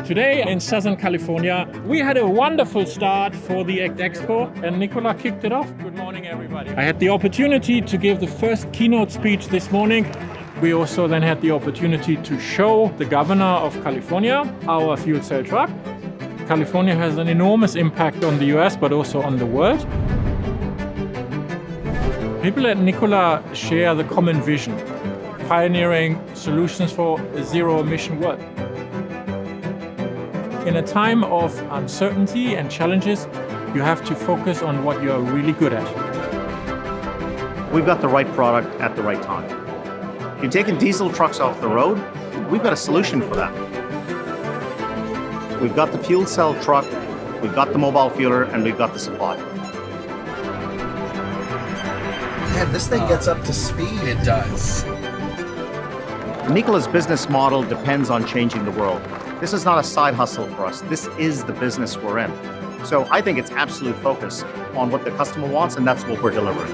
Today in Southern California, we had a wonderful start for the Expo, and Nicola kicked it off. Good morning, everybody. I had the opportunity to give the first keynote speech this morning. We also then had the opportunity to show the governor of California our fuel cell truck. California has an enormous impact on the US, but also on the world. People at Nikola share the common vision, pioneering solutions for a zero-emission world. In a time of uncertainty and challenges, you have to focus on what you're really good at. We've got the right product at the right time. You're taking diesel trucks off the road, we've got a solution for that. We've got the fuel cell truck, we've got the mobile fueler, and we've got the supply. Man, this thing gets up to speed. It does. Nikola's business model depends on changing the world. This is not a side hustle for us. This is the business we're in. So I think it's absolute focus on what the customer wants, and that's what we're delivering.